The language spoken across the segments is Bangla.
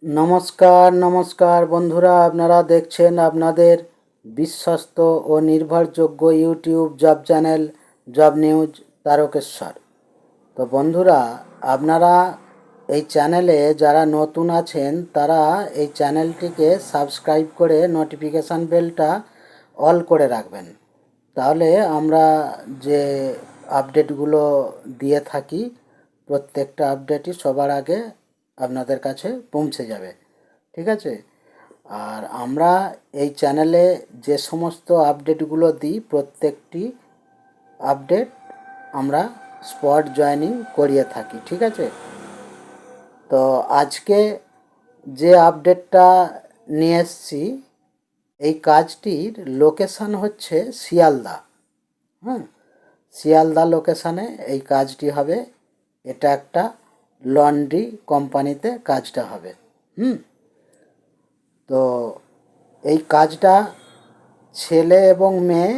নমস্কার বন্ধুরা, আপনারা দেখছেন আপনাদের বিশ্বস্ত ও নির্ভরযোগ্য YouTube job channel job news Tarakeswar. তো বন্ধুরা, আপনারা এই চ্যানেলে যারা নতুন আছেন তারা এই চ্যানেলটিকে সাবস্ক্রাইব করে নোটিফিকেশান বেলটা অল করে রাখবেন। তাহলে আমরা যে আপডেটগুলো দিয়ে থাকি প্রত্যেকটা আপডেটই সবার আগে আপনাদের কাছে পৌঁছে যাবে। ঠিক আছে? আর আমরা এই চ্যানেলে যে সমস্ত আপডেটগুলো দিই প্রত্যেকটি আপডেট আমরা স্পট জয়েনিং করিয়ে থাকি। ঠিক আছে? তো আজকে যে আপডেটটা নিয়ে এসছি, এই কাজটির লোকেশান হচ্ছে শিয়ালদা। শিয়ালদা লোকেশানে এই কাজটি হবে। এটা একটা লন্ড্রি কোম্পানিতে কাজটা হবে। তো এই কাজটা ছেলে এবং মেয়ে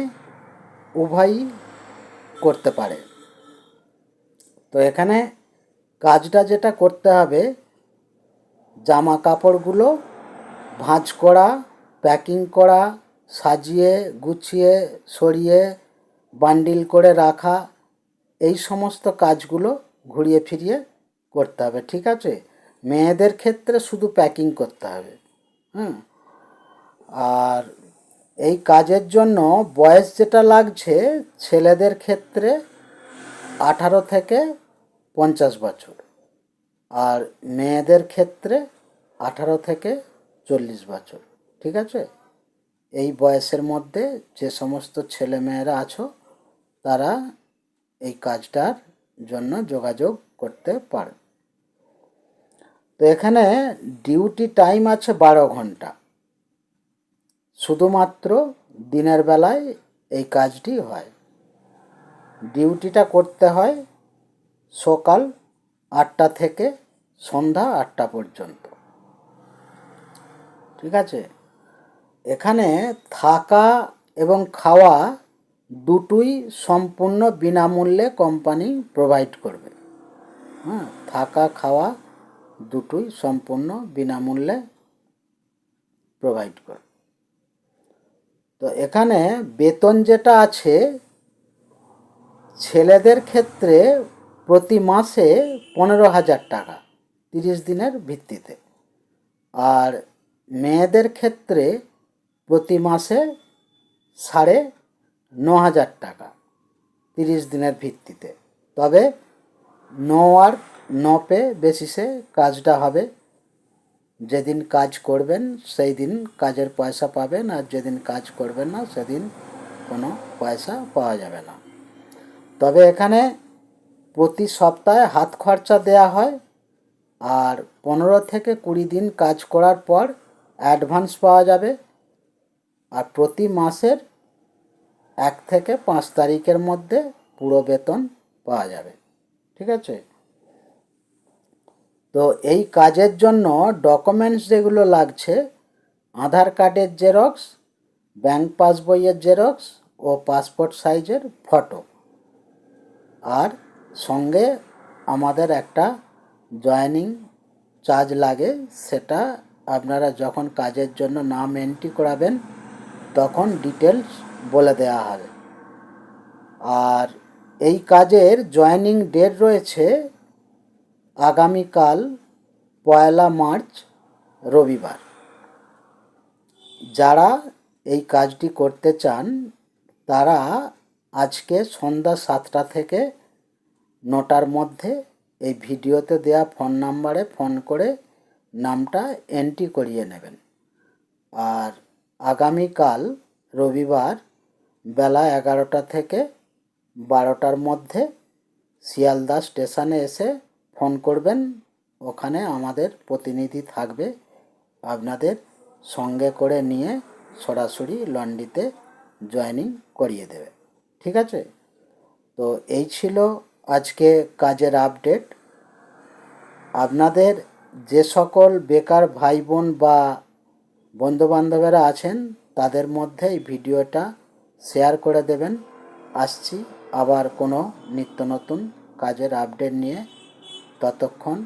উভয়ই করতে পারে। তো এখানে কাজটা যেটা করতে হবে, জামা কাপড়গুলো ভাঁজ করা, প্যাকিং করা, সাজিয়ে গুছিয়ে সরিয়ে বান্ডিল করে রাখা, এই সমস্ত কাজগুলো ঘুরিয়ে ফিরিয়ে করতে হবে। ঠিক আছে? মেয়েদের ক্ষেত্রে শুধু প্যাকিং করতে হবে। আর এই কাজের জন্য বয়স যেটা লাগছে, ছেলেদের ক্ষেত্রে 18 থেকে 50 বছর, আর মেয়েদের ক্ষেত্রে 18 থেকে 40 বছর। ঠিক আছে? এই বয়সের মধ্যে যে সমস্ত ছেলে মেয়েরা আছো তারা এই কাজটার জন্য যোগাযোগ করতে পারে। তো এখানে ডিউটি টাইম আছে 12 ঘন্টা। শুধুমাত্র দিনের বেলায় এই কাজটি হয়। ডিউটিটা করতে হয় সকাল 8টা থেকে সন্ধ্যা 8টা পর্যন্ত। ঠিক আছে? এখানে থাকা এবং খাওয়া দুটোই সম্পূর্ণ বিনামূল্যে কোম্পানি প্রোভাইড করবে। থাকা খাওয়া দুটোই সম্পূর্ণ বিনামূল্যে প্রোভাইড করবে। তো এখানে বেতন যেটা আছে, ছেলেদের ক্ষেত্রে প্রতি মাসে 15,000 টাকা 30 দিনের ভিত্তিতে, আর মেয়েদের ক্ষেত্রে প্রতি মাসে 9,500 টাকা 30 দিনের ভিত্তিতে। তবে নো ওয়ার্ক নো পে বেসিসে কাজটা হবে। যেদিন কাজ করবেন সেই দিন কাজের পয়সা পাবেন, আর যেদিন কাজ করবেন না সেদিন কোনো পয়সা পাওয়া যাবে না। তবে এখানে প্রতি সপ্তাহে হাত খরচা দেয়া হয়, আর 15 থেকে 20 দিন কাজ করার পর অ্যাডভান্স পাওয়া যাবে, আর প্রতি মাসের 1 থেকে 5 তারিখের মধ্যে পুরো বেতন পাওয়া যাবে। ঠিক আছে? তো এই কাজের জন্য ডকুমেন্টস যেগুলো লাগছে, আধার কার্ডের জেরক্স, ব্যাংক পাসবইয়ের জেরক্স ও পাসপোর্ট সাইজের ফটো, আর সঙ্গে আমাদের একটা জয়েনিং চার্জ লাগে। সেটা আপনারা যখন কাজের জন্য নাম এন্ট্রি করাবেন তখন ডিটেলস বলে দেওয়া হবে। আর এই কাজের জয়েনিং ডেট রয়েছে আগামীকাল 1 মার্চ রবিবার। যারা এই কাজটি করতে চান তারা আজকে সন্ধ্যা 7টা থেকে 9টার মধ্যে এই ভিডিওতে দেওয়া ফোন নাম্বারে ফোন করে নামটা এন্ট্রি করিয়ে নেবেন। আর আগামীকাল রবিবার বেলা 11টা থেকে 12টার মধ্যে শিয়ালদা স্টেশনে এসে ফোন করবেন। ওখানে আমাদের প্রতিনিধি থাকবে, আপনাদের সঙ্গে করে নিয়ে সরাসরি লন্ড্রিতে জয়েনিং করিয়ে দেবে। ঠিক আছে? তো এই ছিল আজকে কাজের আপডেট। আপনাদের যে সকল বেকার ভাই বোন বা বন্ধুবান্ধবেরা আছেন তাদের মধ্যে এই ভিডিওটা শেয়ার করে দেবেন। আসছি আবার কোনো নিত্য নতুন কাজের আপডেট নিয়ে। ততক্ষণ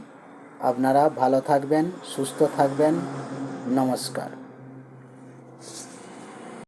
আপনারা ভালো থাকবেন, সুস্থ থাকবেন। নমস্কার।